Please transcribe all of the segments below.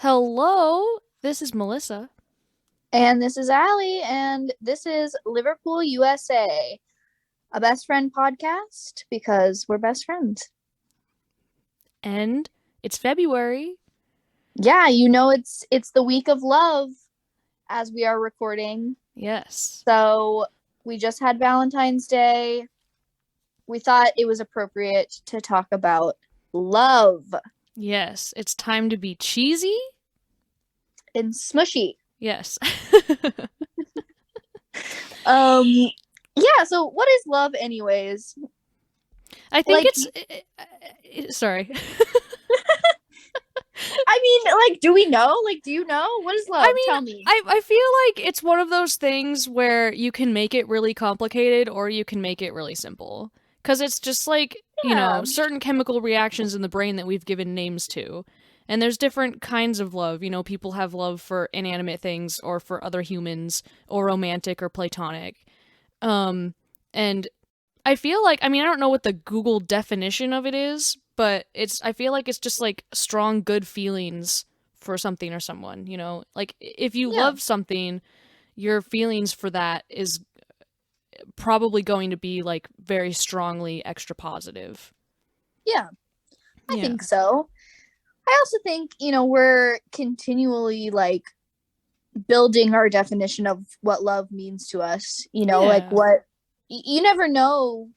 Hello, this is Melissa. And this is Allie, and this is Liverpool, USA, a best friend podcast because we're best friends. And it's February. Yeah, it's the week of love as we are recording. Yes. So we just had Valentine's Day. We thought it was appropriate to talk about love Yes, it's time to be cheesy. and smushy. Yes. Um yeah, so what is love anyways? I think Like sorry. I mean, do we know? Do you know? What is I love? mean, Tell me. I feel like it's one of those things where you can make it really complicated or you can make it really simple. Cuz it's just like, Yeah. certain chemical reactions in the brain that we've given names to. And there's different kinds of love. People have love for inanimate things or for other humans or romantic or platonic. And I feel like, I don't know what the Google definition of it is, but I feel like it's just like strong good feelings for something or someone. Like if you Yeah. love something, your feelings for that is probably going to be like very strongly extra positive. Yeah. I Yeah. think so. I also think, we're continually building our definition of what love means to us, Yeah. what you never know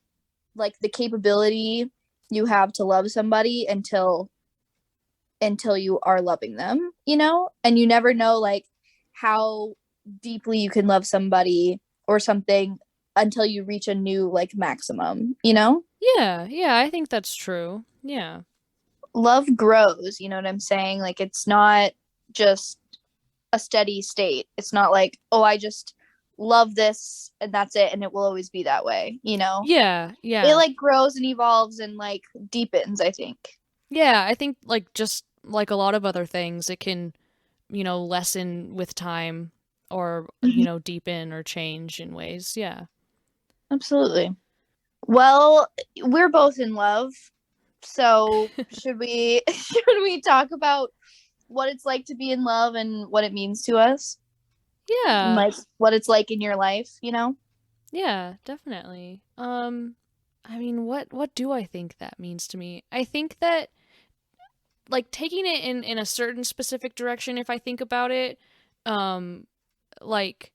the capability you have to love somebody until you are loving them, and you never know how deeply you can love somebody or something until you reach a new maximum. Yeah, I think that's true. Yeah. Love grows, you know what I'm saying? It's not just a steady state. It's not oh, I just love this and that's it and it will always be that way. Yeah, It yeah. grows and evolves and deepens, I think. Yeah, I think like just like a lot of other things, it can, lessen with time or, Mhm. deepen or change in ways. Yeah. Absolutely. Well, we're both in love. So, should we should we talk about what it's like to be in love and what it means to us? And Yeah. what it's like in your life? Yeah, definitely. What do I think that means to me? I think that like taking it in a certain specific direction if I think about it, um like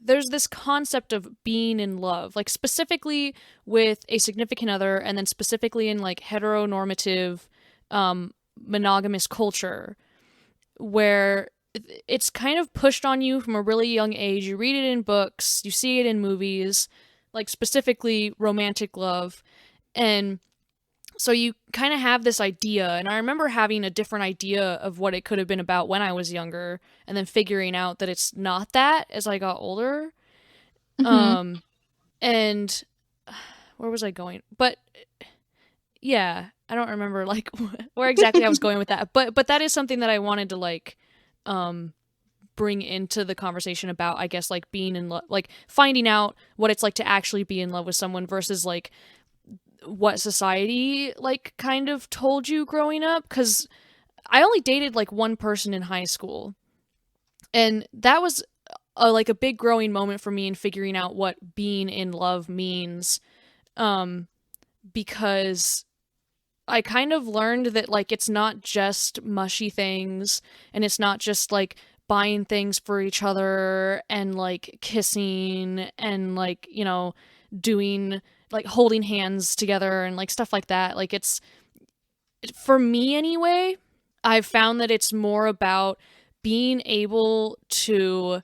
there's this concept of being in love, like specifically with a significant other and then specifically in like heteronormative monogamous culture where it's kind of pushed on you from a really young age. You read it in books, you see it in movies, like specifically romantic love. And so you kind of have this idea. And I remember having a different idea of what it could have been about when I was younger, and then figuring out that it's not that as I got older. Mm-hmm. Um, and where was I going? But yeah, I don't remember like where exactly I was going with that. But that is something that I wanted to like um bring into the conversation about, I guess, like being in love, like finding out what it's like to actually be in love with someone versus like what society like kind of told you growing up. Cuz I only dated like one person in high school, and that was like a big growing moment for me in figuring out what being in love means, um because I kind of learned that like it's not just mushy things, and it's not just like buying things for each other and like kissing and like, doing like holding hands together and like stuff like that. Like it's, for me anyway, I've found that it's more about being able to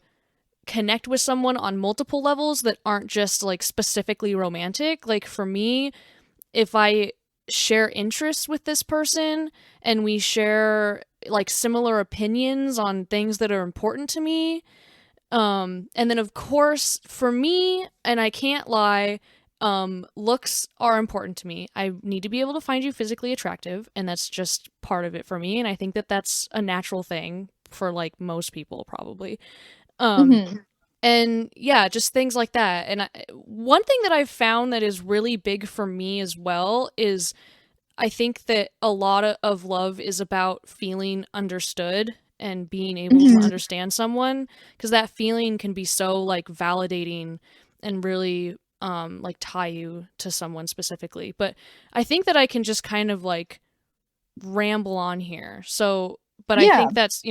connect with someone on multiple levels that aren't just like specifically romantic. Like for me, if I share interests with this person and we share like similar opinions on things that are important to me, and then of course for me, and I can't lie, looks are important to me. I need to be able to find you physically attractive, and that's just part of it for me, and I think that that's a natural thing for like most people probably. um Mm-hmm. and yeah, just things like that. And one thing that I've found that is really big for me as well is I think that a lot of love is about feeling understood and being able to Mhm. understand someone, because that feeling can be so like validating and really like tie you to someone specifically. But I think that I can just kind of like ramble on here. So, but I Yeah, think that's,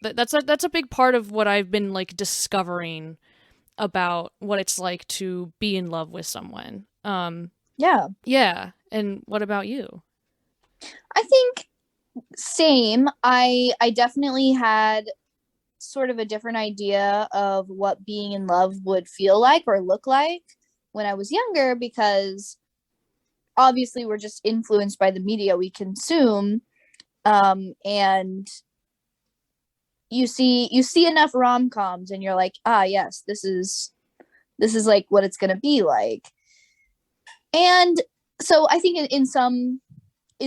that's a big part of what I've been like discovering about what it's like to be in love with someone. yeah. Yeah. And what about you? I think same. I definitely had sort of a different idea of what being in love would feel like or look like when I was younger, because obviously we're just influenced by the media we consume. And you see enough rom-coms and you're like, ah, yes, this is like what it's going to be like. And so I think in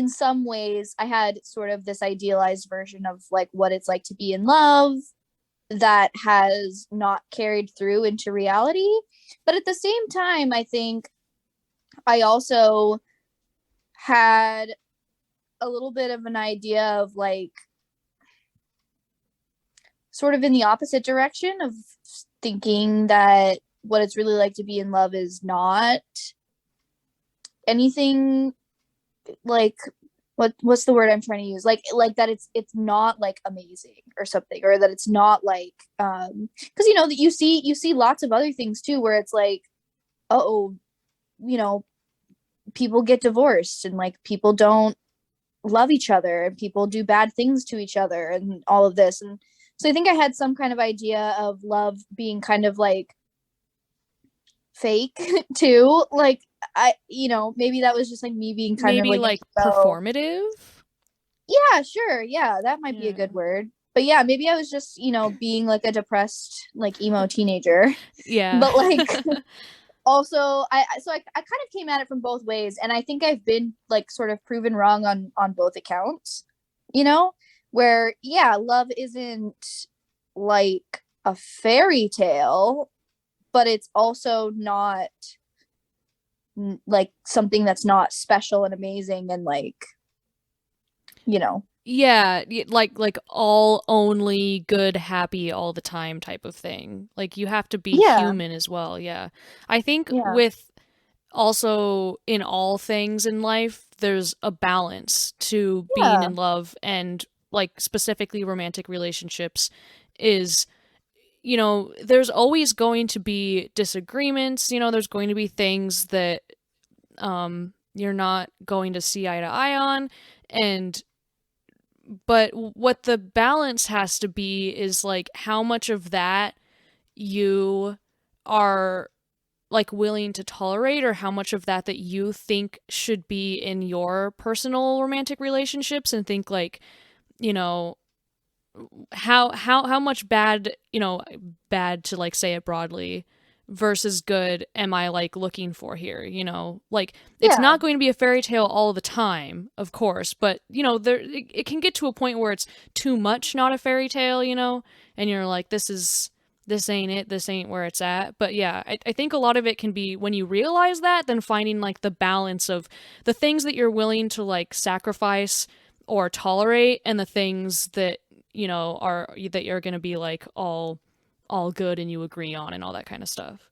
some ways I had sort of this idealized version of like what it's like to be in love that has not carried through into reality. But at the same time, I think I also had a little bit of an idea of like sort of in the opposite direction of thinking that what it's really like to be in love is not anything like what's the word I'm trying to use, like that it's not like amazing or something, or that it's not like because that you see lots of other things too where it's like, oh, you know people get divorced and like people don't love each other and people do bad things to each other and all of this. And so I think I had some kind of idea of love being kind of like fake too. Like maybe that was just like me being kind of Maybe like an like ego. performative? Yeah, sure. Yeah, that might be a good Yeah. word. But yeah, maybe I was just, being like a depressed, like emo teenager. Yeah. But like also I kind of came at it from both ways, and I think I've been like sort of proven wrong on both accounts. You know, where yeah, love isn't like a fairy tale, but it's also not like something that's not special and amazing and like, you know. Yeah, like all only good, happy all the time type of thing. Like you have to be Yeah. human as well. Yeah. I think Yeah. with also in all things in life, there's a balance to being Yeah. in love, and like specifically romantic relationships is, there's always going to be disagreements, there's going to be things that you're not going to see eye to eye on, and but what the balance has to be is like how much of that you are like willing to tolerate, or how much of that you think should be in your personal romantic relationships, and think like, you know how much bad, bad to like say it broadly, versus good am I like looking for here, like it's Yeah. not going to be a fairy tale all the time, of course, but it can get to a point where it's too much not a fairy tale, and you're like, this ain't it, this ain't where it's at. But yeah, I think a lot of it can be when you realize that, then finding like the balance of the things that you're willing to like sacrifice or tolerate, and the things that are that you're gonna be like all good and you agree on, and all that kind of stuff.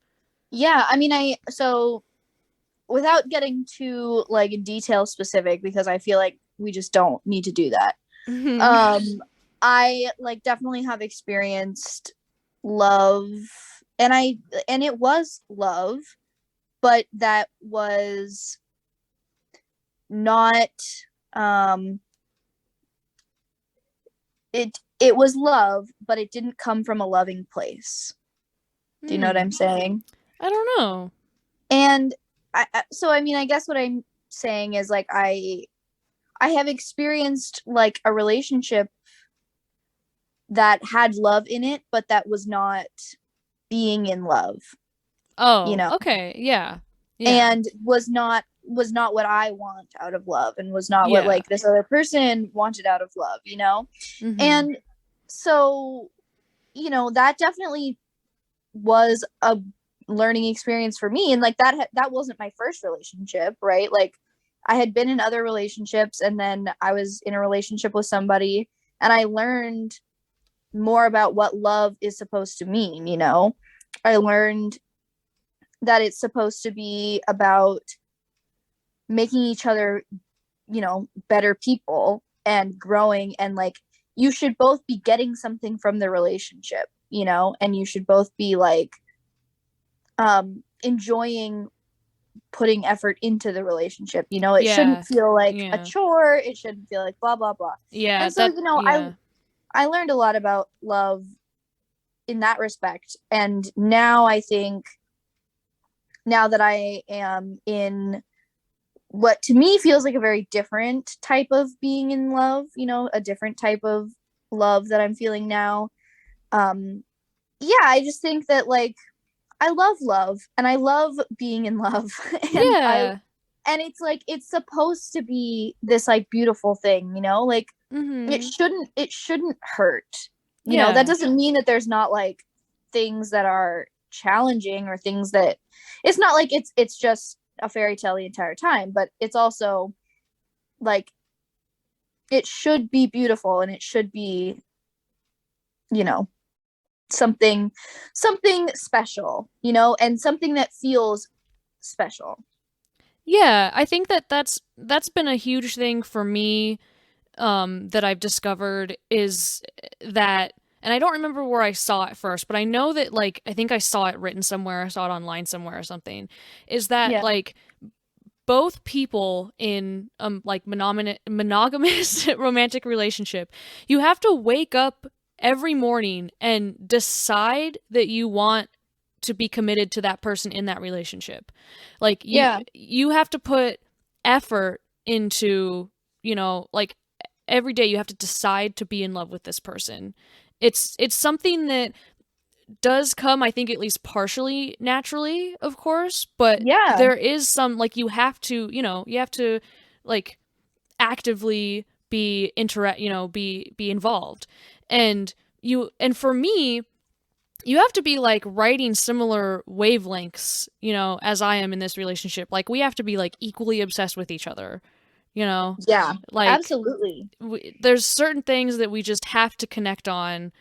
Yeah, I mean, so without getting too like detail specific, because I feel like we just don't need to do that. um I like definitely have experienced love, and it was love, but that was not um it was love, but it didn't come from a loving place. Do you know what Hmm. I'm saying? I don't know. And so I mean, I guess what I'm saying is like I have experienced like a relationship that had love in it, but that was not being in love, you Oh, know, okay. Yeah. Yeah. and was not what I want out of love, and was not what Yeah. like this other person wanted out of love. Mm-hmm. And so, that definitely was a learning experience for me, and like that wasn't my first relationship, right? Like I had been in other relationships, and then I was in a relationship with somebody, and I learned more about what love is supposed to mean, you know? I learned that it's supposed to be about making each other, you know, better people and growing, and like you should both be getting something from the relationship, you know, and you should both be like enjoying putting effort into the relationship, you know. It shouldn't Yeah. feel like a Yeah. chore, it shouldn't feel like blah blah blah. Yeah, And so, that you know, yeah. I learned a lot about love in that respect. And now I think, now that I am in what to me feels like a very different type of being in love, you know, a different type of love that I'm feeling now. Um yeah, I just think that like I love and I love being in love Yeah. and it's like it's supposed to be this like beautiful thing, you know? Like Mhm. it shouldn't hurt. You know, that Yeah. doesn't mean that there's not like things that are challenging or things that it's not like it's just a fairy tale the entire time, but it's also like it should be beautiful and it should be, you know, something something special, you know, and something that feels special. Yeah, I think that that's been a huge thing for me, that I've discovered is that, and I don't remember where I saw it first, but I know that like I think I saw it written somewhere, I saw it online somewhere or something, is that Yeah. like both people in like monogamous romantic relationship, you have to wake up every morning and decide that you want to be committed to that person in that relationship. Like Yeah. you have to put effort into, you know, like every day you have to decide to be in love with this person. It's something that does come, I think, at least partially naturally, of course, but Yeah. there is some like you have to, you know, you have to like actively be involved. And for me, you have to be like writing similar wavelengths, you know, as I am in this relationship. Like we have to be like equally obsessed with each other, you know? Yeah. Like Absolutely. there's certain things that we just have to connect on,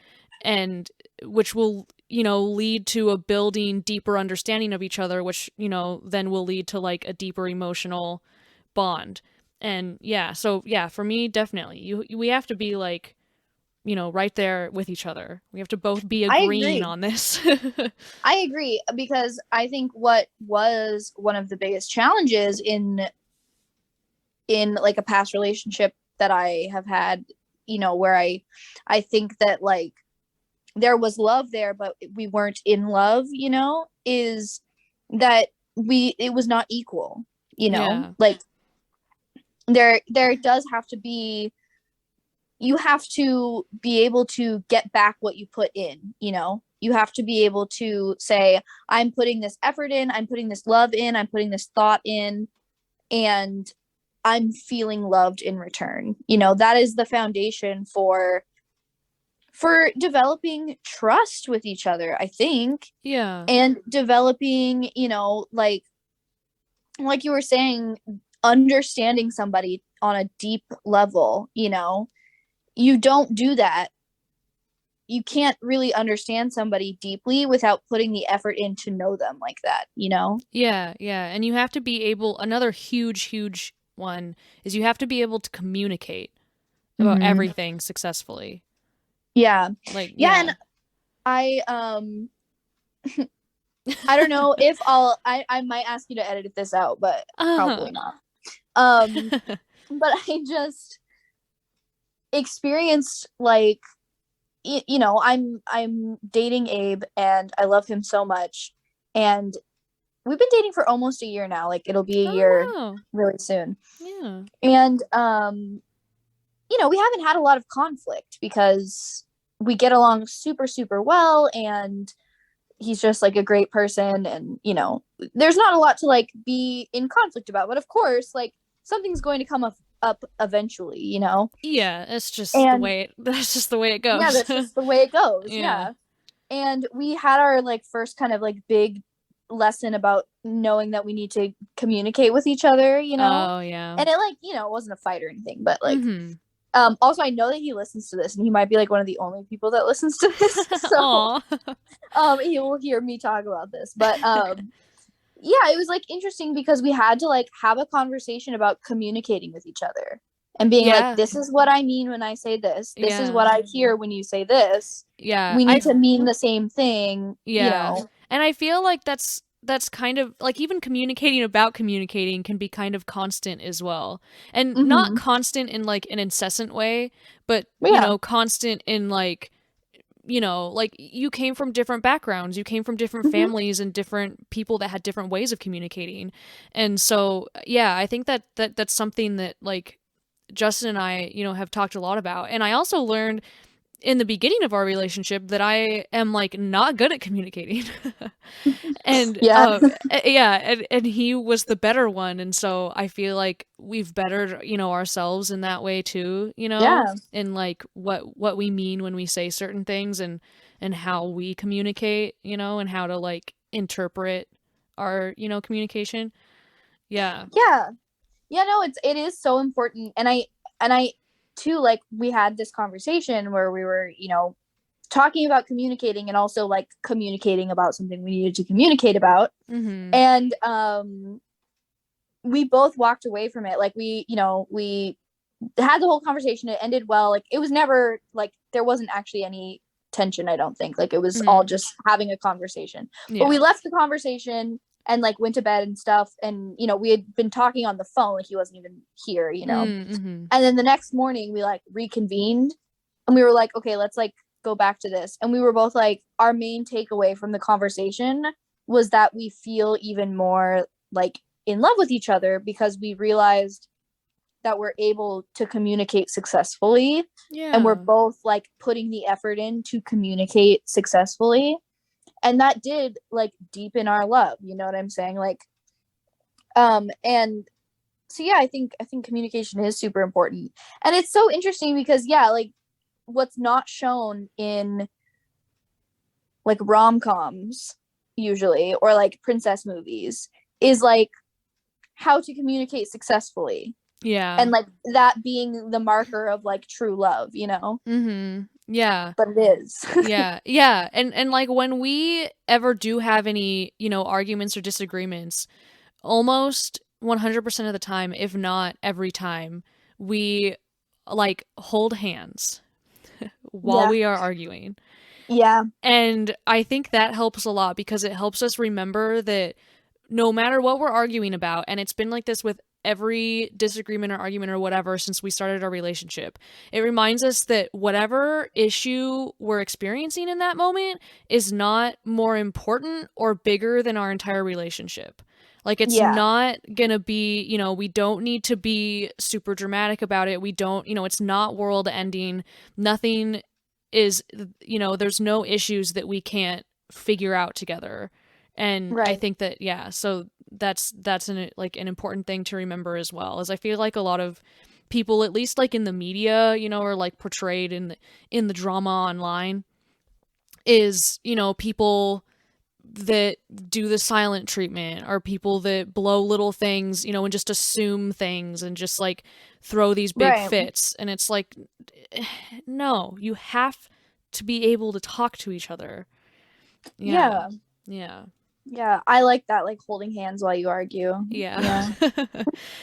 and which will, you know, lead to a building deeper understanding of each other, which, you know, then will lead to like a deeper emotional bond. And yeah, so yeah, for me definitely we have to be like, you know, right there with each other. We have to both be I agreeing agree. on this. I agree because I think what was one of the biggest challenges in like a past relationship that I have had, you know, where I think that like there was love there but we weren't in love, you know, is that we it was not equal, you know? Yeah. Like there does have to be, you have to be able to get back what you put in, you know? You have to be able to say, I'm putting this effort in, I'm putting this love in, I'm putting this thought in, and I'm feeling loved in return. You know, that is the foundation for developing trust with each other, I think, Yeah. and developing, you know, like you were saying, understanding somebody on a deep level, you know. You don't do that, you can't really understand somebody deeply without putting the effort in to know them like that, you know? Yeah, yeah. And you have to be able, another huge one is you have to be able to communicate about Mm-hmm. everything successfully. Yeah. Like, Yeah. And yeah. I, I don't know if I might ask you to edit this out, but Uh-huh. probably not. Um, but I just experienced like, you know, I'm dating Abe and I love him so much. And we've been dating for almost a year now. Like it'll be a year Oh, wow. really soon. Yeah. And you know, we haven't had a lot of conflict because we get along super super well, and he's just like a great person, and you know, there's not a lot to like be in conflict about, but of course like something's going to come up eventually, you know. Yeah, it's just the And way that's just the way it yeah, goes. that's just the way it goes. Yeah. Yeah. And we had our like first kind of like big lesson about knowing that we need to communicate with each other, you know? Oh, yeah. And it, like, you know, it wasn't a fight or anything, but like, Mm-hmm. also I know that he listens to this, and he might be like one of the only people that listens to this. So Aw. he will hear me talk about this. But yeah, it was like interesting because we had to like have a conversation about communicating with each other and being like, Yeah. this is what I mean when I say this. This is Yeah. what I hear when you say this. Yeah. We need to mean the same thing, you Yeah. know. And I feel like that's kind of like even communicating about communicating can be kind of constant as well. And not Mm-hmm. constant in like an incessant way, but But yeah. constant in like like you came from different backgrounds, you came from different Mm-hmm. families and different people that had different ways of communicating. And so, yeah, I think that's something that like Justin and I, have talked a lot about. And I also learned in the beginning of our relationship that I am like not good at communicating. And Yeah. yeah, and he was the better one, and so I feel like we've bettered, ourselves in that way too, Yeah. in like what we mean when we say certain things and how we communicate, and how to like interpret our, communication. Yeah. Yeah. Yeah, no, it is so important. And I too, like, we had this conversation where we were, you know, talking about communicating and also like communicating about something we needed to communicate about. Mhm. And we both walked away from it. Like, we had the whole conversation. It ended well. Like, it was never like there wasn't actually any tension, I don't think. Like, it was all Mhm. just having a conversation. But Yeah. we left the conversation and like went to bed and stuff. And we had been talking on the phone, like he wasn't even here. Mhm. And then the next morning we like reconvened and we were like, okay, let's like go back to this. And we were both like, our main takeaway from the conversation was that we feel even more like in love with each other because we realized that we're able to communicate successfully, and we're Yeah. both like putting the effort in to communicate successfully, and that did like deepen our love, you know what I'm saying? Like, and so yeah, I think communication is super important. And it's so interesting because yeah, like what's not shown in like rom-coms usually, or like princess movies, is like how to communicate successfully, Yeah. and like that being the marker of like true love. Mhm. Yeah. But it is. Yeah. Yeah. And like when we ever do have any, arguments or disagreements, almost 100% of the time, if not every time, we like hold hands while Yeah. we are arguing. Yeah. And I think that helps a lot because it helps us remember that no matter what we're arguing about, and it's been like this with every disagreement or argument or whatever since we started our relationship, it reminds us that whatever issue we're experiencing in that moment is not more important or bigger than our entire relationship. Like, it's Yeah. not gonna be, we don't need to be super dramatic about it. We don't, it's not world ending. Nothing is, there's no issues that we can't figure out together. And I Right. think that, yeah, so that's an like an important thing to remember as well, as I feel like a lot of people, at least like in the media, are like portrayed in the drama online, is, people that do the silent treatment, or people that blow little things, and just assume things and just like throw these big Right. fits. And it's like, no, you have to be able to talk to each other. Yeah. Yeah. Yeah. Yeah. I like that, like holding hands while you argue. Yeah. Yeah.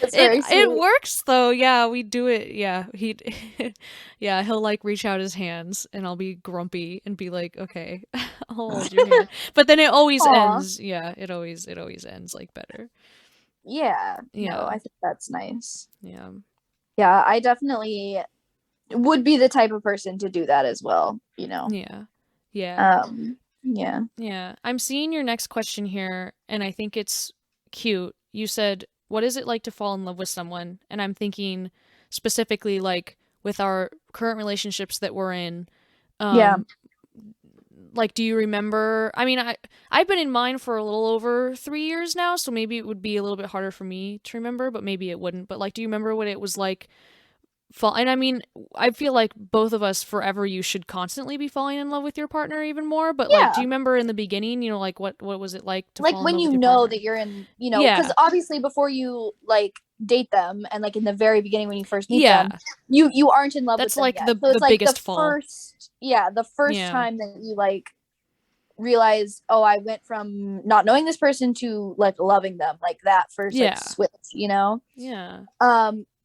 It's it very it sweet. works though. Yeah, we do it. Yeah. He yeah, he'll like reach out his hands and I'll be grumpy and be like, "Okay, I'll hold your hand." But then it always Aw. ends. Yeah, it always ends like better. Yeah. No, Yeah. I think that's nice. Yeah. Yeah, I definitely would be the type of person to do that as well. Yeah. Yeah. Yeah. Yeah. I'm seeing your next question here and I think it's cute. You said, "What is it like to fall in love with someone?" And I'm thinking specifically like with our current relationships that we're in. Yeah. Um like, do you remember? I mean, I've been in mine for a little over 3 years now, so maybe it would be a little bit harder for me to remember, but maybe it wouldn't. But like, do you remember what it was like fall. And I mean, I feel like both of us forever you should constantly be falling in love with your partner even more, but like do Yeah. you remember in the beginning, you know, like what was it like to Like fall in when love you with your know partner? that you're in, because Yeah. obviously before you like date them and like in the very beginning when you first meet them, Yeah. you aren't in love with That's them like yet. the So the it's like the biggest fall. first, yeah, the first Yeah. time that you like realize, oh, I went from not knowing this person to like loving them, like that first like Yeah. switch. Yeah.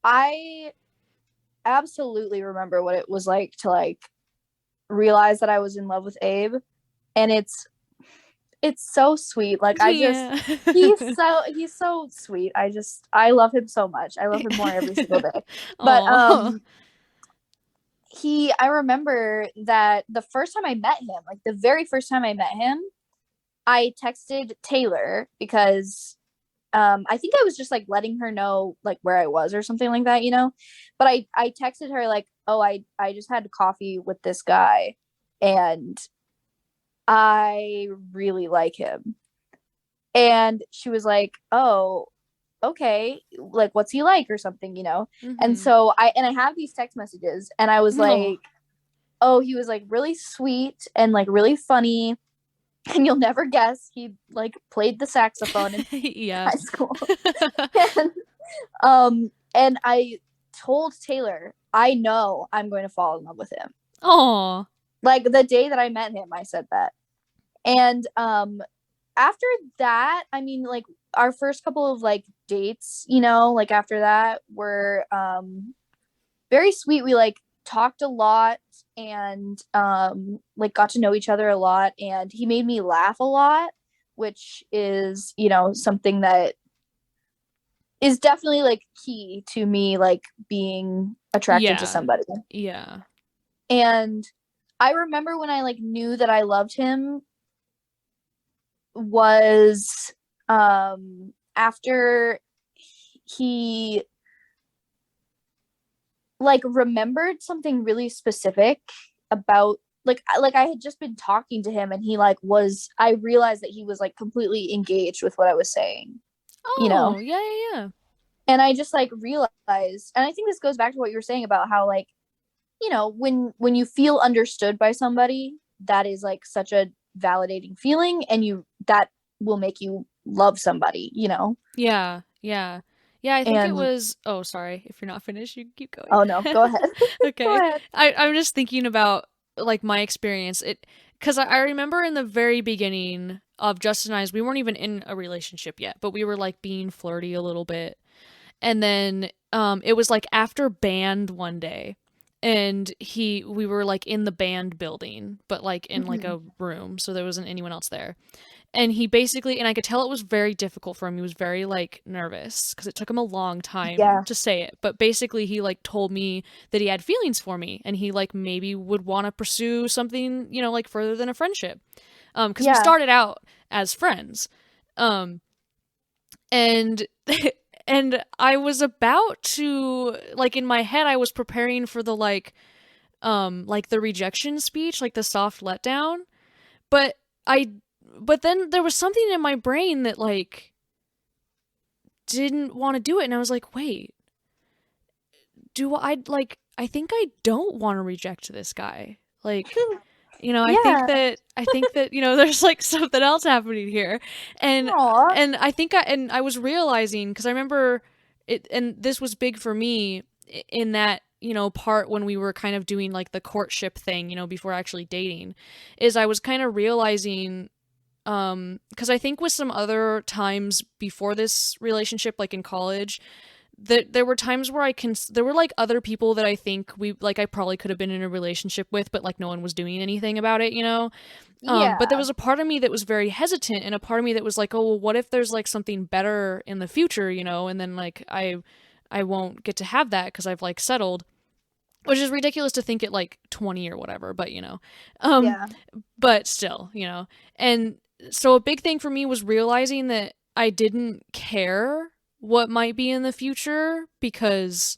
I absolutely remember what it was like to like realize that I was in love with Abe, and it's so sweet. Like I just Yeah. he's so sweet. I love him so much. I love him more every single day. But Oh. I remember that the first time I met him, like the very first time I met him, I texted Taylor because I think I was just like letting her know like where I was or something like that. But I texted her like, "Oh, I just had coffee with this guy and I really like him." And she was like, "Oh, okay, like what's he like or something?" And Mhm. so I have these text messages and I was Oh. like, "Oh, he was like really sweet and like really funny." And you'll never guess he like played the saxophone in Yeah. high school. and and I told Taylor, I know I'm going to fall in love with him. Oh. Like the day that I met him, I said that. And after that, I mean, like our first couple of like dates, like after that were very sweet. We like talked a lot and like got to know each other a lot, and he made me laugh a lot, which is something that is definitely like key to me like being attracted to Yeah. somebody. Yeah. And I remember when I like knew that I loved him was after he like remembered something really specific about like I had just been talking to him, and he like was I realized that he was like completely engaged with what I was saying, you know. Oh, yeah, yeah, yeah. And I just like realized, and I think this goes back to what you were saying about how like when you feel understood by somebody, that is like such a validating feeling, and you that will make you love somebody. Yeah, yeah. Yeah, I think it And was oh, sorry. If you're not finished, you can keep going. oh no, go ahead. Go Okay. ahead. I'm just thinking about like my experience. Because I remember in the very beginning of Justin and I's, we weren't even in a relationship yet, but we were like being flirty a little bit. And then it was like after band one day, and we were like in the band building, but like in like Mhm. a room, so there wasn't anyone else there. And he basically, and I could tell it was very difficult for him. He was very like nervous because it took him a long time Yeah. to say it. But basically, he like told me that he had feelings for me, and he like maybe would want to pursue something, like further than a friendship. Because we Yeah. started out as friends, um, and and I was about to like in my head, I was preparing for the like the rejection speech, like the soft letdown, but I but then there was something in my brain that like didn't want to do it, and I was like, "Wait, do I like I think I don't want to reject this guy." Like, I think Yeah. that there's like something else happening here. And Aw. and I was realizing cuz I remember it, and this was big for me in that part when we were kind of doing like the courtship thing, before actually dating, is I was kind of realizing because I think with some other times before this relationship, like in college, that there were times where there were like other people that I think I probably could have been in a relationship with, but like no one was doing anything about it. But there Yeah. was a part of me that was very hesitant, and a part of me that was like, oh well, what if there's like something better in the future, and then like I won't get to have that because I've like settled, which is ridiculous to think at like 20 or whatever, but um Yeah. but still. And so a big thing for me was realizing that I didn't care what might be in the future because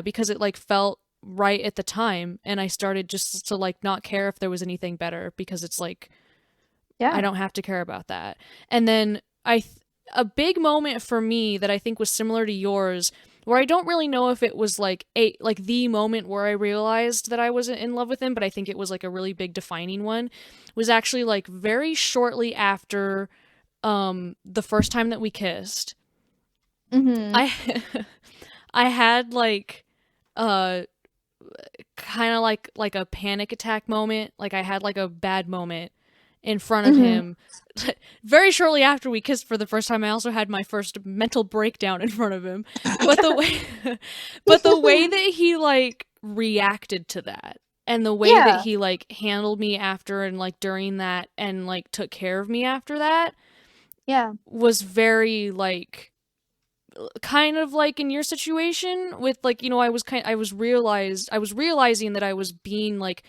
because it like felt right at the time, and I started just to like not care if there was anything better because it's like I Yeah. don't have to care about that. And then a big moment for me that I think was similar to yours where I don't really know if it was like the moment where I realized that I was in love with him, but I think it was like a really big defining one, was actually like very shortly after the first time that we kissed. Mm-hmm. I I had like uh kind of like a panic attack moment. Like I had like a bad moment in front of Mm-hmm. him. Very shortly after we kissed for the first time, I also had my first mental breakdown in front of him. But the way but the way that he like reacted to that, and the way that Yeah. he like handled me after and like during that, and like took care of me after that, Yeah. was very like kind of like in your situation with like, I was realizing that I was being like,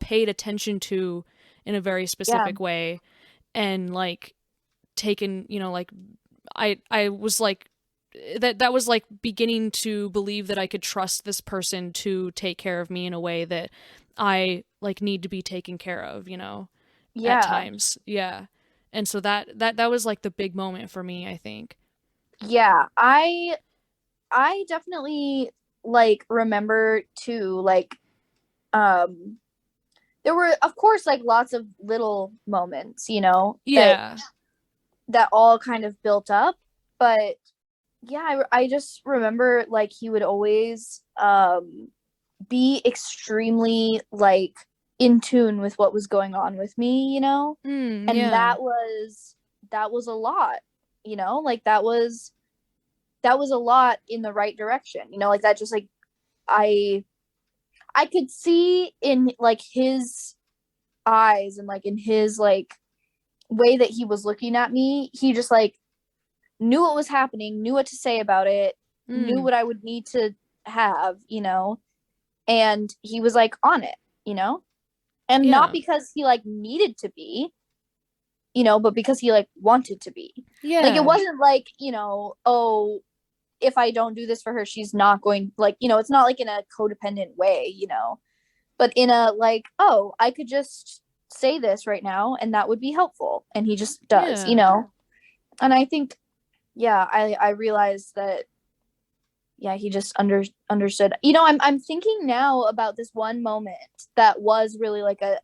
paid attention to in a very Yeah. specific way, and like taken, like I was like that was like beginning to believe that I could trust this person to take care of me in a way that I like need to be taken care of, at Yeah. times. Yeah. And so that was like the big moment for me, I think. Yeah. I definitely like remember too, like um there were of course like lots of little moments, that Yeah. all kind of built up, but yeah, I just remember like he would always be extremely like in tune with what was going on with me, and Yeah. that was a lot, like that was a lot in the right direction, like that just like I I could see in like his eyes and like in his like way that he was looking at me, he just like knew what was happening, knew what to say about it, knew Mm. what I would need to have, and he was like on it, and not Yeah. because he like needed to be, but because he like wanted to be. Like it Yeah. wasn't like, oh, if I don't do this for her, she's not going, like, it's not like in a codependent way, but in a like, oh, I could just say this right now and that would be helpful. And he just does, Yeah. And I think, yeah, I realized that, yeah, he just understood. I'm thinking now about this one moment that was really like a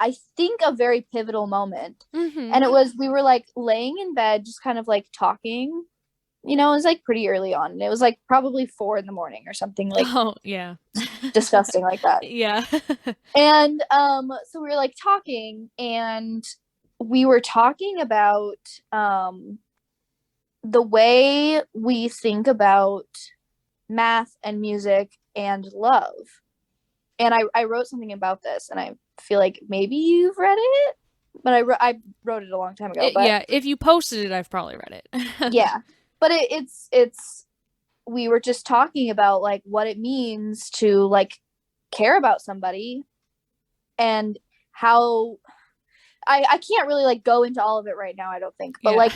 I think a very pivotal moment. Mhm. And it was, we were like laying in bed, just kind of like talking, it was like pretty early on. And it was like probably 4 a.m. or something like Oh, yeah. disgusting like that. Yeah. And so we were like talking, and we were talking about the way we think about math and music and love. And I wrote something about this, and I feel like maybe you've read it, but I wrote it a long time ago. But Yeah, if you posted it, I've probably read it. yeah, but it's we were just talking about like what it means to like care about somebody, and how I can't really like go into all of it right now, I don't think, but Yeah. like,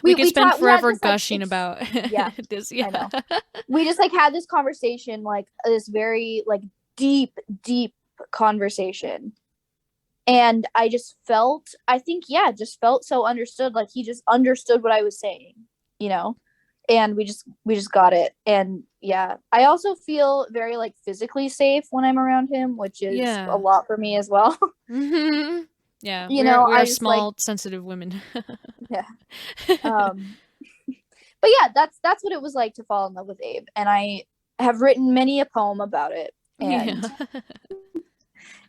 We could spend we had forever this like gushing about yeah, this. I Yeah. know, we just like had this conversation, like this very like deep conversation, and I just felt, I think, yeah, just felt so understood, like he just understood what I was saying, you know and we just got it. And yeah, I also feel very like physically safe when I'm around him, which is a Yeah. lot for me as well. Mhm. Yeah, you we're know we're I just like, small, sensitive women. yeah, um but yeah, that's what it was like to fall in love with Abe, and I have written many a poem about it, and Yeah.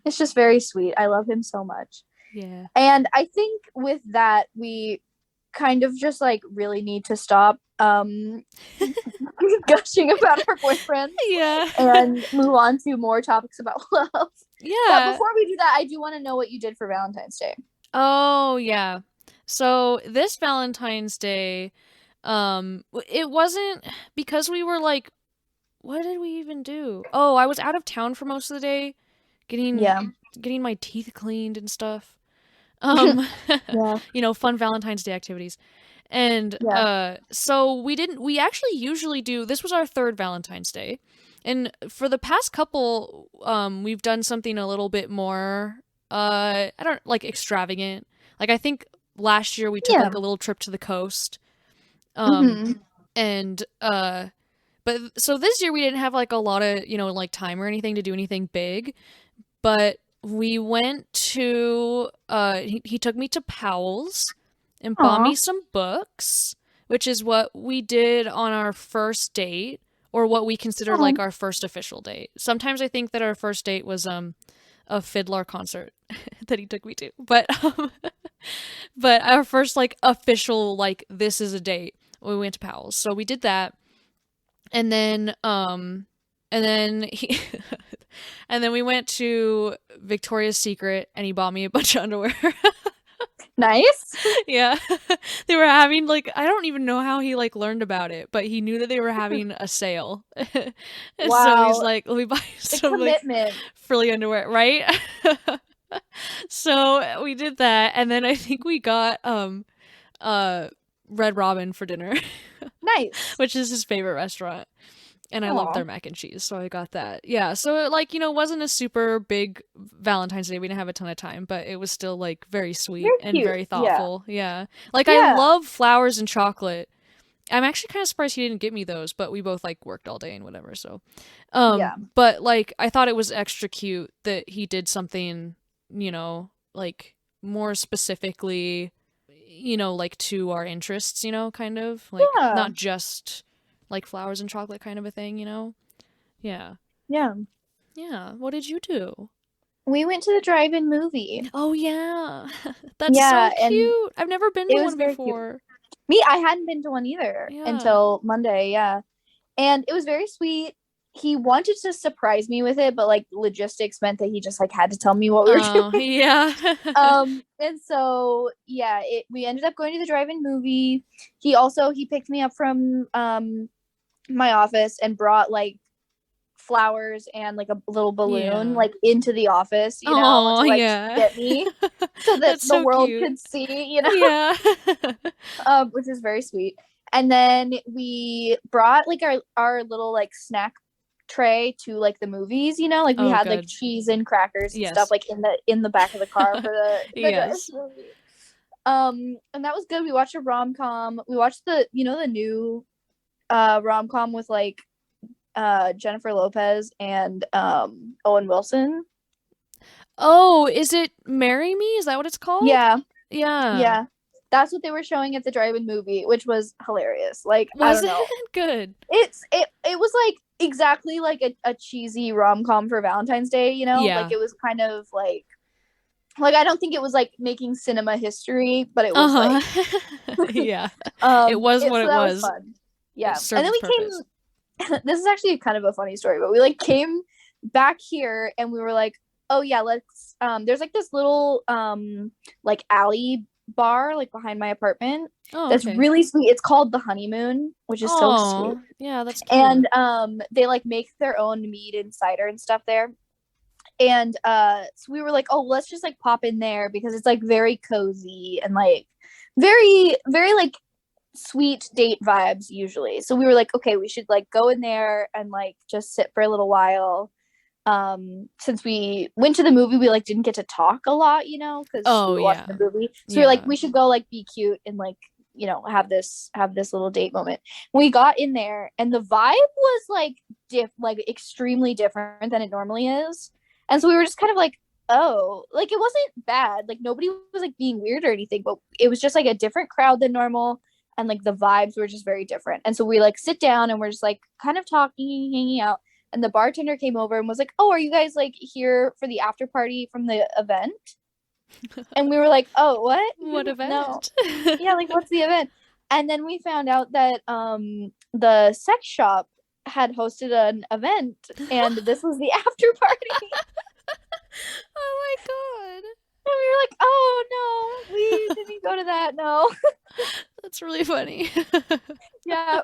it's just very sweet. I love him so much. Yeah. And I think with that, we kind of just like really need to stop gushing about our boyfriends Yeah. and move on to more topics about love. But Yeah. before we do that, I do want to know what you did for Valentine's Day. Oh, yeah. So this Valentine's Day, it wasn't because we were like, what did we even do? Oh, I was out of town for most of the day, getting Yeah. getting my teeth cleaned and stuff. Um, Yeah. fun Valentine's Day activities. And Yeah. so we actually usually do, this was our third Valentine's Day. And for the past couple, we've done something a little bit more, I don't like extravagant. Like I think last year we took Yeah. like a little trip to the coast. Um, Mm-hmm. and But so this year we didn't have like a lot of, like time or anything to do anything big, but we went to he took me to Powell's and bought Aw. me some books, which is what we did on our first date, or what we consider Oh, like our first official date. Sometimes I think that our first date was a fiddler concert that he took me to. But our first like official like this is a date. We went to Powell's. So we did that. And then he and then we went to Victoria's Secret and he bought me a bunch of underwear. nice. Yeah. They were having like I don't even know how he like learned about it, but he knew that they were having a sale. And so he's Wow. like, "Let me buy The some like commitment. frilly underwear," right? So we did that and then I think we got Red Robin for dinner, Nice. which is his favorite restaurant. And I love Aw. their mac and cheese, so I got that. Yeah, so like, it wasn't a super big Valentine's Day. We didn't have a ton of time, but it was still like very sweet Very and cute. very Yeah. thoughtful. Yeah. Like I Yeah. love flowers and chocolate. I'm actually kind of surprised he didn't get me those, but we both like worked all day and whatever, so Yeah. but like I thought it was extra cute that he did something, like more specifically, like to our interests, kind of like Yeah. not just like flowers and chocolate kind of a thing, Yeah. Yeah. Yeah. What did you do? We went to the drive-in movie. Oh yeah. That's so Yeah, and cute. I've never been it to was one very cute. before. Me, I hadn't been to one either Yeah. until Monday, yeah. And it was very sweet. He wanted to surprise me with it, but like logistics meant that he just like had to tell me what we were Oh, doing. yeah. And so yeah, we ended up going to the drive-in movie. He picked me up from my office and brought like flowers and like a little balloon Yeah. like into the office, Oh, to like yeah. get me so that That's the so world cute. could see, Yeah. which is very sweet. And then we brought like our little like snack tray to like the movies, like we Oh, had like good. cheese and crackers and stuff Yes. like in the back of the car for the drive Yes. movie. And that was good. We watched a rom-com. We watched the new rom-com with like Jennifer Lopez and Owen Wilson. Oh, is it Marry Me? Is that what it's called? Yeah, Yeah. yeah. That's what they were showing at the drive-in movie, which was hilarious. Like, I Was don't it know. good? It was like exactly like a cheesy rom-com for Valentine's Day, Like Yeah. it was kind of like I don't think it was like making cinema history, but it was like Uh-huh. Yeah. It was it what so it that was was. fun. It Yeah. And served then its we purpose. came this is actually kind of a funny story, but we like came back here and we were like, oh yeah, let's there's like this little like alley bar like behind my apartment Oh, that's okay. really sweet. It's called the Honeymoon, which is so sweet. Oh, yeah, that's And cute. they like make their own mead and cider and stuff there. And so we were like, oh, let's just like pop in there because it's like very cozy and like very very like sweet date vibes usually. So we were like, okay, we should like go in there and like just sit for a little while. Since we went to the movie, we like didn't get to talk a lot, because we Oh, were watching yeah. the movie. So we were like, Yeah. we should go like be cute and like have this little date moment. We got in there and the vibe was like extremely different than it normally is. And so we were just kind of like, oh, like it wasn't bad. Like nobody was like being weird or anything, but it was just like a different crowd than normal. And like the vibes were just very different. And so we like sit down and we're just like kind of talking, hanging out. And the bartender came over and was like, oh, are you guys like here for the after party from the event? And we were like, oh, what? What No. event? Yeah, like what's the event? And then we found out that the sex shop had hosted an event and this was the after party. Oh my god. And we were like, oh no, we didn't go to that. No. That's really funny. Yeah.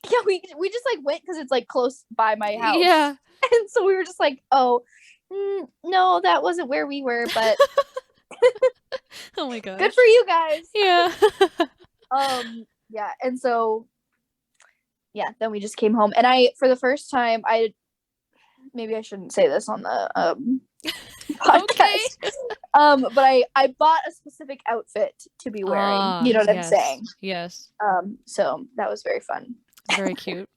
Yeah, we just like went because it's like close by my house. Yeah. And so we were just like, oh, no, that wasn't where we were, but Oh my gosh. good for you guys. Yeah. Yeah, and so yeah, then we just came home and for the first time maybe I shouldn't say this on the podcast. But I bought a specific outfit to be wearing. You know what I'm Yes. saying? Yes. So that was very fun. Very cute.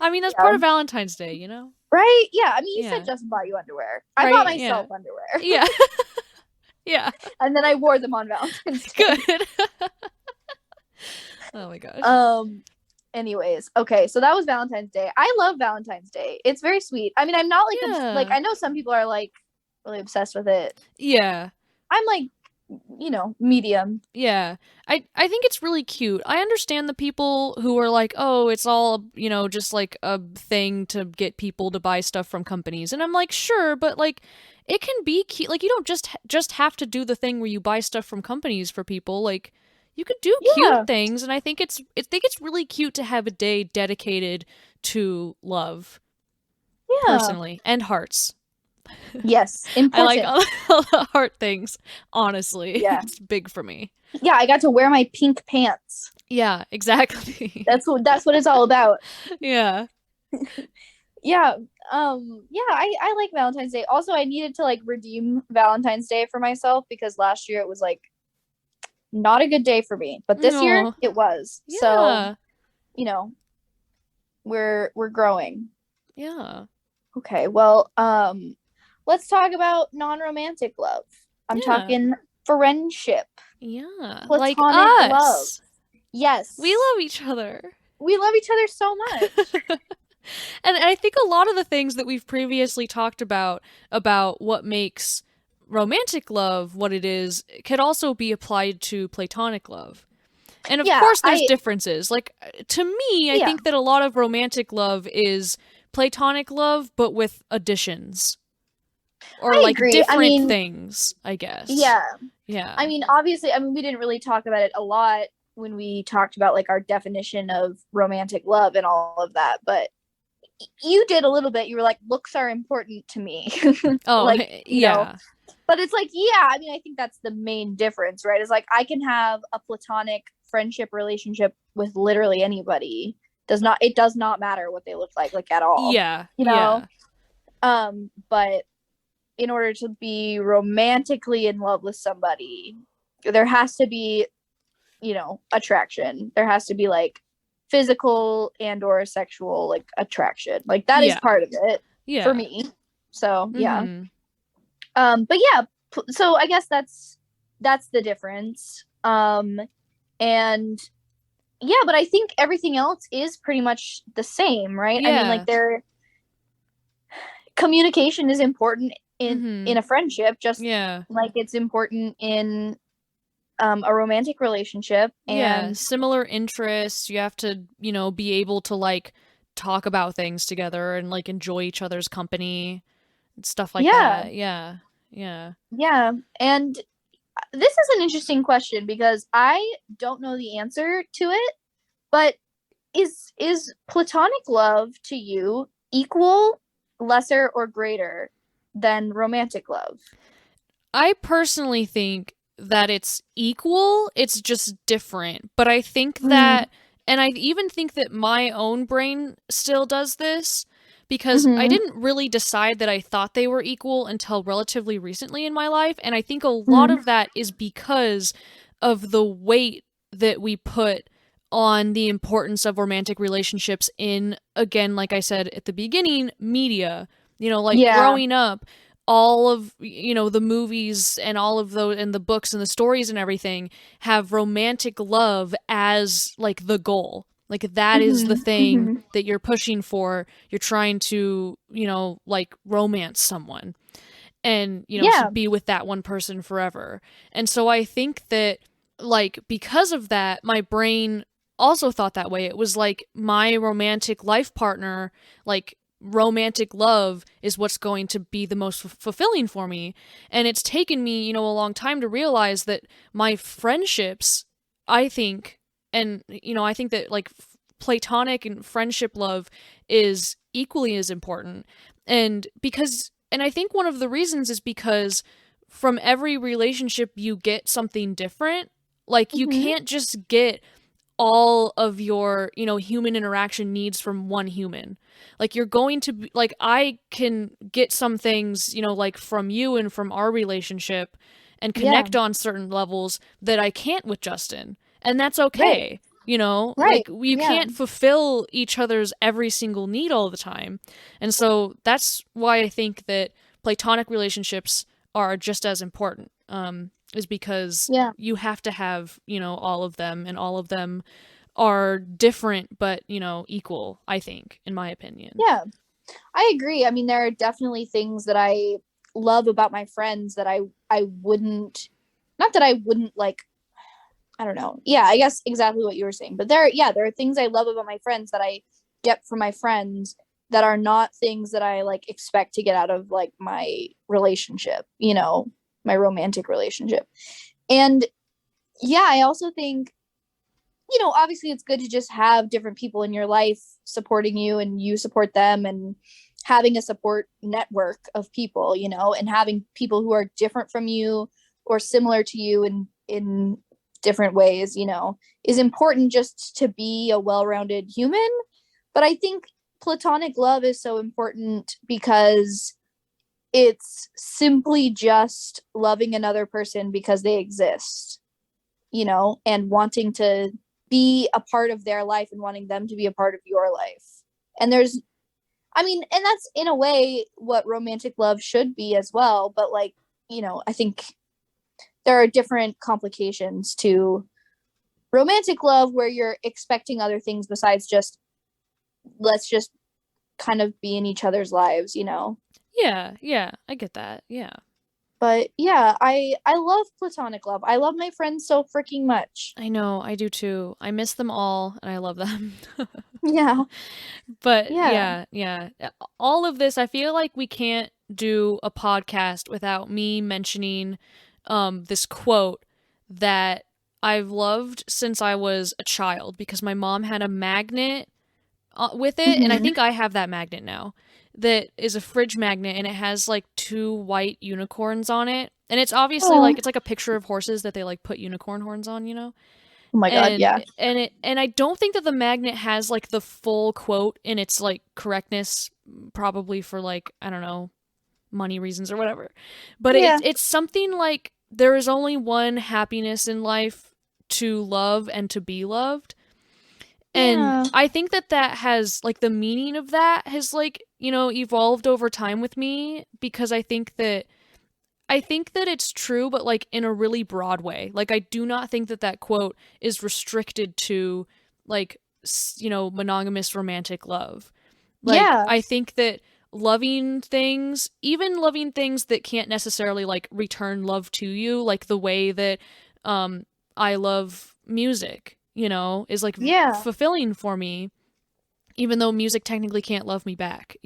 I mean, that's Yeah. part of Valentine's Day, you know? Right? Yeah. I mean, you Yeah. said Justin bought you underwear. I bought Right? Yeah. myself underwear. Yeah. Yeah. And then I wore them on Valentine's Day. Good. Oh my gosh. Anyways, okay, so that was Valentine's Day. I love Valentine's Day. It's very sweet. I mean, I'm not like like Yeah. I know some people are like really obsessed with it. Yeah. I'm like, medium. Yeah. I think it's really cute. I understand the people who are like, "Oh, it's all, just like a thing to get people to buy stuff from companies." And I'm like, "Sure, but like it can be cute. Like you don't just have to do the thing where you buy stuff from companies for people. Like you could do cute Yeah. things, and I think it's really cute to have a day dedicated to love, Yeah. personally, and hearts. Yes, I like important. all the heart things, honestly. Yeah. It's big for me. Yeah, I got to wear my pink pants. Yeah, exactly. That's what it's all about. Yeah. Yeah. Yeah, I like Valentine's Day. Also, I needed to like redeem Valentine's Day for myself because last year it was like not a good day for me. But this year No. it was. So, Yeah. you know, we're growing. Yeah. Okay, well, let's talk about non-romantic love. I'm Yeah. talking friendship, Yeah. Like platonic love. us. Yes. We love each other. We love each other so much. And I think a lot of the things that we've previously talked about what makes romantic love what it is could also be applied to platonic love. And of Yeah, course there's differences. Like to me, I Yeah. think that a lot of romantic love is platonic love but with additions. Or I like agree. different things, I guess. Yeah. Yeah. I mean, obviously, we didn't really talk about it a lot when we talked about like our definition of romantic love and all of that, but you did a little bit. You were like, looks are important to me. Oh, like, yeah. But it's like, yeah, I mean, I think that's the main difference, right? Is like I can have a platonic friendship relationship with literally anybody. It does not matter what they look like at all. Yeah. You know? But in order to be romantically in love with somebody, there has to be, attraction. There has to be like physical and or sexual like attraction. Like that is part of it for me. So, yeah. But yeah, so I guess that's the difference. And yeah, but I think everything else is pretty much the same, right? Yeah. I mean, like communication is important in a friendship, just like it's important in a romantic relationship. And similar interests. You have to, be able to like talk about things together and like enjoy each other's company and stuff like that. Yeah. And this is an interesting question because I don't know the answer to it, but is platonic love to you equal, lesser, or greater than romantic love? I personally think that it's equal, it's just different. But I think that, and I even think that my own brain still does this, because I didn't really decide that I thought they were equal until relatively recently in my life. And I think a lot of that is because of the weight that we put on the importance of romantic relationships in, again, like I said at the beginning, media. Growing up, all of the movies and all of those and the books and the stories and everything have romantic love as like the goal. Like that is the thing that you're pushing for. You're trying to, like romance someone and, be with that one person forever. And so I think that like because of that, my brain also thought that way. It was like my romantic life partner, like romantic love is what's going to be the most fulfilling for me. And it's taken me, a long time to realize that my friendships, I think, and, I think that like platonic and friendship love is equally as important. And I think one of the reasons is because from every relationship you get something different. Like you can't just get all of your, human interaction needs from one human. Like you're going to be, like I can get some things, like from you and from our relationship and connect on certain levels that I can't with Justin. And that's okay. Right. Like you Yeah. can't fulfill each other's every single need all the time. And so that's why I think that platonic relationships are just as important. Is because Yeah. you have to have, all of them, and all of them are different but, equal, I think, in my opinion. Yeah. I agree. I mean, there are definitely things that I love about my friends that I wouldn't, not that I wouldn't like, I don't know. Yeah, I guess exactly what you were saying. But there are things I love about my friends that I get from my friends that are not things that I like expect to get out of like my relationship, my romantic relationship. And yeah, I also think, obviously it's good to just have different people in your life supporting you and you support them, and having a support network of people, and having people who are different from you or similar to you in different ways, is important just to be a well-rounded human. But I think platonic love is so important because it's simply just loving another person because they exist, and wanting to be a part of their life and wanting them to be a part of your life. And and that's in a way what romantic love should be as well. But like, I think there are different complications to romantic love where you're expecting other things besides just, let's just kind of be in each other's lives. Yeah, yeah, I get that. Yeah. But yeah, I love platonic love. I love my friends so freaking much. I know, I do too. I miss them all and I love them. Yeah. But Yeah. yeah, yeah. All of this, I feel like we can't do a podcast without me mentioning this quote that I've loved since I was a child, because my mom had a magnet with it, and I Mm-hmm. think I have that magnet now. That is a fridge magnet, and it has like two white unicorns on it. And it's obviously Oh. like it's like a picture of horses that they like put unicorn horns on. Oh my god, and yeah. and I don't think that the magnet has like the full quote in its like correctness, probably for like, I don't know, money reasons or whatever. But Yeah. it's something like there is only one happiness in life: to love and to be loved. And Yeah. I think that that has like the meaning of that has like, evolved over time with me, because I think that it's true, but like in a really broad way. Like I do not think that that quote is restricted to like monogamous romantic love. Like Yeah. I think that loving things, even loving things that can't necessarily like return love to you, like the way that um I love music, is like Yeah. fulfilling for me, even though music technically can't love me back.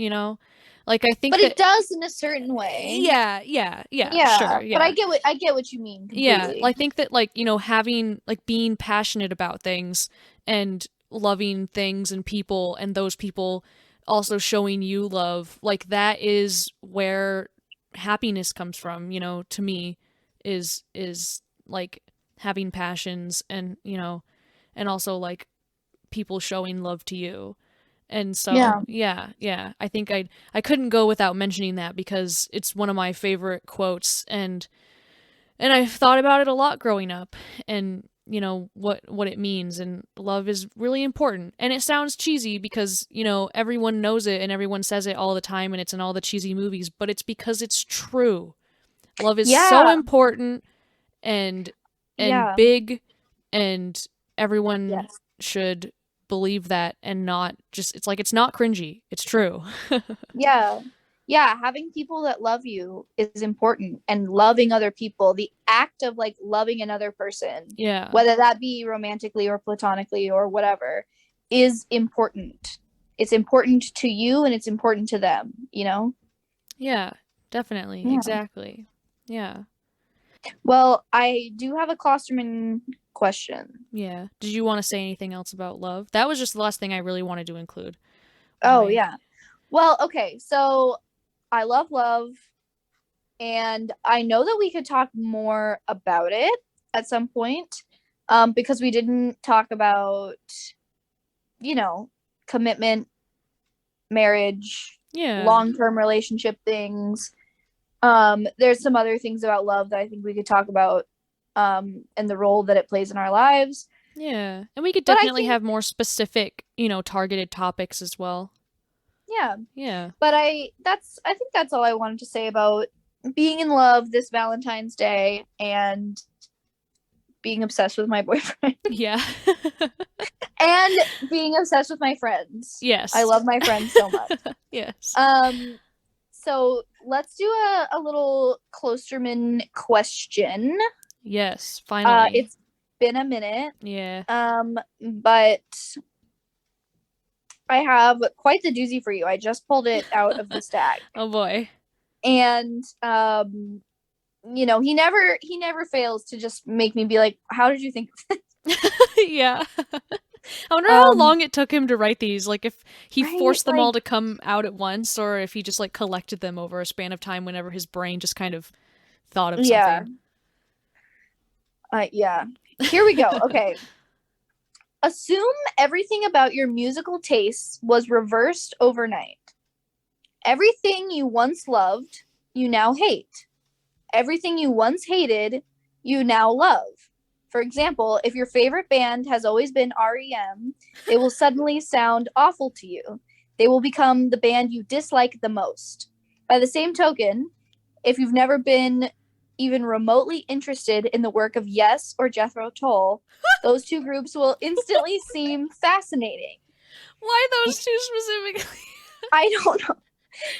Like I think But it that does in a certain way. yeah, yeah, yeah, Yeah. sure, But yeah. I get what you mean Yeah, completely. I think that like, having like being passionate about things and loving things and people, and those people also showing you love, like that is where happiness comes from, to me, is like having passions, and also like people showing love to you. And so, Yeah. yeah, yeah, I think I couldn't go without mentioning that, because it's one of my favorite quotes, and I've thought about it a lot growing up, and what it means. And love is really important, and it sounds cheesy because everyone knows it and everyone says it all the time, and it's in all the cheesy movies, but it's because it's true. Love is so Yeah. important, and Yeah. big, and everyone Yes. should believe that, and not just, it's like, it's not cringy, it's true. Yeah. Yeah, having people that love you is important, and loving other people, the act of like loving another person, Yeah, whether that be romantically or platonically or whatever, is important. It's important to you and it's important to them. yeah, definitely, Yeah. exactly, yeah. Well, I do have a Klosterman question. Yeah. Did you want to say anything else about love? That was just the last thing I really wanted to include. Was Oh, my yeah. Well, okay. So I love love, and I know that we could talk more about it at some point, because we didn't talk about, you know, commitment, marriage, yeah, long-term relationship things. There's some other things about love that I think we could talk about, and the role that it plays in our lives. Yeah. And we could But I definitely think, have more specific, you know, targeted topics as well. yeah. Yeah. But I think that's all I wanted to say about being in love this Valentine's Day and being obsessed with my boyfriend Yeah. and being obsessed with my friends. I Yes. love my friends so much. Yes. Um, so let's do a little Closterman question. Yes. Finally. It's been a minute. Yeah. But I have quite the doozy for you. I just pulled it out of the stack. Oh boy. And you know, he never fails to just make me be like, how did you think of Yeah. I wonder how Um, long it took him to write these. Like, if he right? forced them all Like, to come out at once, or if he just like collected them over a span of time whenever his brain just kind of thought of yeah. something. Yeah. Here we go. Okay. Assume everything about your musical tastes was reversed overnight. Everything you once loved, you now hate. Everything you once hated, you now love. For example, if your favorite band has always been REM, they will suddenly sound awful to you. They will become the band you dislike the most. By the same token, if you've never been even remotely interested in the work of Yes or Jethro Tull, those two groups will instantly seem fascinating. Why those two specifically? I don't know.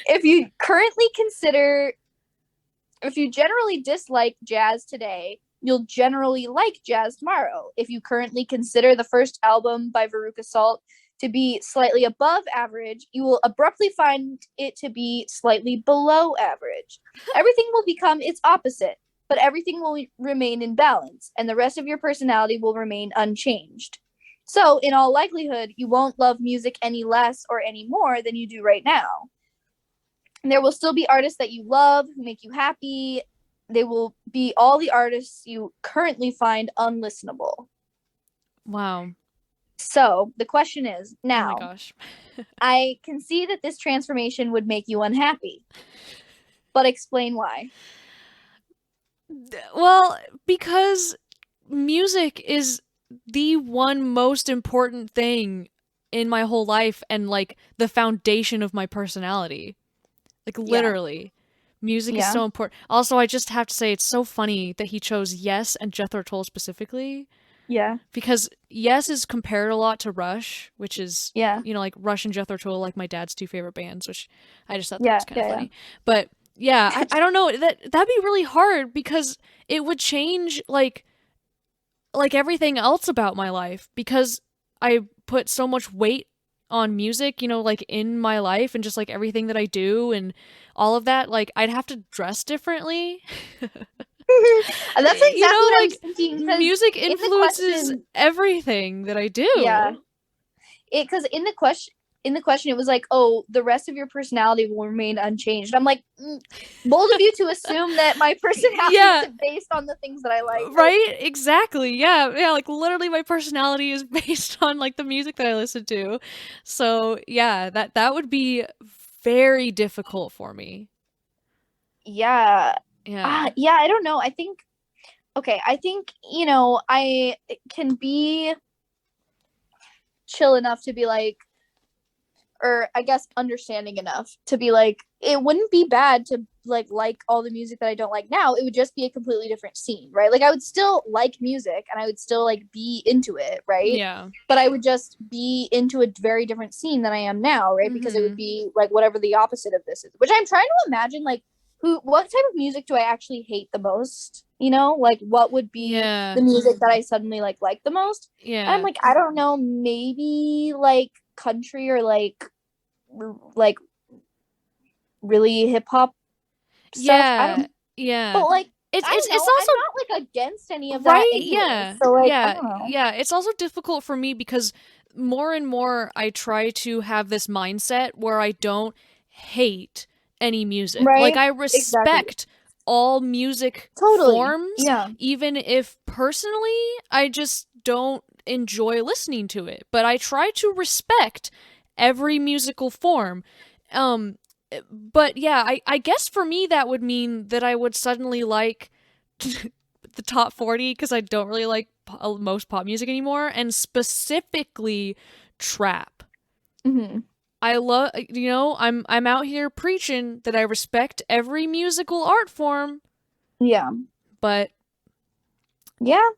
If you currently consider If you generally dislike jazz today, you'll generally like jazz tomorrow. If you currently consider the first album by Veruca Salt to be slightly above average, you will abruptly find it to be slightly below average. Everything will become its opposite, but everything will remain in balance, and the rest of your personality will remain unchanged. So, in all likelihood, you won't love music any less or any more than you do right now. There will still be artists that you love who make you happy. They will be all the artists you currently find unlistenable. Wow. So the question is Oh my now, gosh. I can see that this transformation would make you unhappy, but explain why. Well, because music is the one most important thing in my whole life and like the foundation of my personality. Like Yeah. literally. Music is Yeah. so important. Also, I just have to say it's so funny that he chose Yes and Jethro Tull specifically Yeah. because Yes is compared a lot to Rush, which is, Yeah. you know, like Rush and Jethro Tull like my dad's two favorite bands, which I just thought that Yeah. was kind of Yeah. funny. But yeah, I don't know, that'd be really hard because it would change like everything else about my life because I put so much weight on music, you know, like in my life and just like everything that I do and all of that, like I'd have to dress differently. And that's You exactly know, what I was like thinking because music in the influences question, everything that I yeah, do. because in the question it was like, oh, the rest of your personality will remain unchanged. I'm like, bold of you to assume that my personality Yeah, isn't based on the things that I like. Like, right? Exactly. Yeah, yeah, like literally my personality is based on like the music that I listen to. So, yeah, that would be very difficult for me. yeah. Yeah. Yeah, I don't know. I think, okay, I think, I can be chill enough to be like, or I guess understanding enough to be like, it wouldn't be bad to like all the music that I don't like now. It would just be a completely different scene, right? Like I would still like music and I would still like be into it, right? Yeah. But I would just be into a very different scene than I am now, right? Because it would Mhm. be like whatever the opposite of this is. Which I'm trying to imagine like what type of music do I actually hate the most? Like what would be Yeah. the music that I suddenly like the most? And I'm Yeah. like, I don't know, maybe like country or like really hip hop stuff. I Yeah. don't, Yeah. but like It's I it's don't it's know. I'm also not like against any of that right. anyway. Yeah. So like I Yeah. don't know. Yeah. It's also difficult for me because more and more I try to have this mindset where I don't hate any music. Like Right? I Exactly. respect all music Totally. forms Yeah. even if personally I just don't enjoy listening to it. But I try to respect every musical form. Um but yeah, I guess for me that would mean that I would suddenly like the top 40 because I don't really like most pop music anymore, and specifically trap. Mm-hmm. I love, I'm out here preaching that I respect every musical art form, Yeah. but Yeah.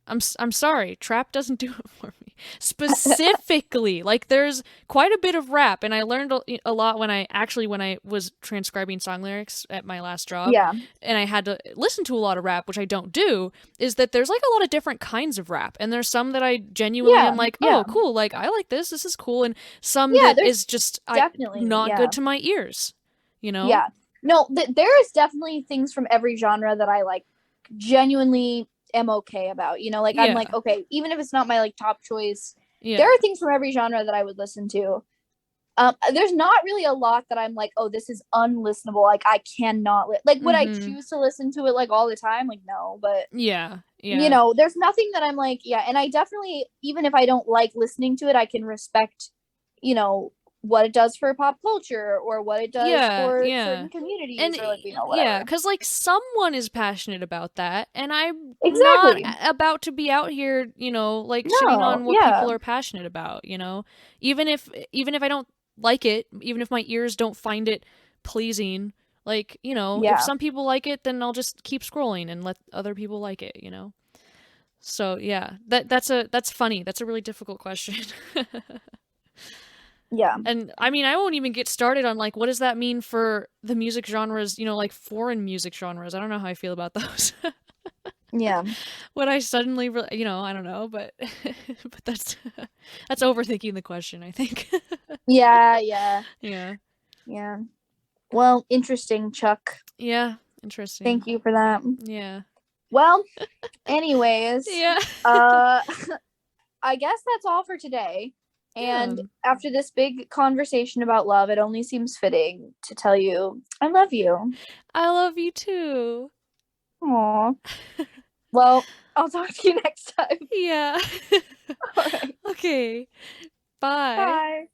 I'm sorry, trap doesn't do it for me. Specifically, like there's quite a bit of rap, and I learned a lot when I was transcribing song lyrics at my last job, Yeah. and I had to listen to a lot of rap, which I don't do, is that there's like a lot of different kinds of rap, and there's some that I genuinely Yeah. am like, Yeah. oh, cool, like I like this is cool, and some Yeah, that there's is just definitely, not yeah. good to my ears, Yeah. No, there is definitely things from every genre that I like genuinely am okay about. Like I'm Yeah. like, okay, even if it's not my like top choice, Yeah. there are things from every genre that I would listen to. There's not really a lot that I'm like, oh, this is unlistenable. Like I cannot like would I choose to listen to it like all the time? Like no, but Yeah. there's nothing that I'm like, yeah, and I definitely, even if I don't like listening to it, I can respect, what it does for pop culture or what it does for certain communities, and or like, whatever. because like someone is passionate about that, and I'm not Exactly. about to be out here like shitting No, on what people are passionate about, even if I don't like it, even if my ears don't find it pleasing, like if some people like it, then I'll just keep scrolling and let other people like it. So yeah, that's funny. That's a really difficult question. Yeah. And I mean, I won't even get started on like what does that mean for the music genres, like foreign music genres. I don't know how I feel about those. Yeah. When I suddenly, I don't know, but but that's overthinking the question, I think. Yeah. Yeah. Well, interesting, Chuck. Yeah, interesting. Thank you for that. Yeah. Well, anyways, yeah. I guess that's all for today. And after this big conversation about love, it only seems fitting to tell you I love you. I love you too. Aw. Well, I'll talk to you next time. Yeah. All right. Okay. Bye. Bye.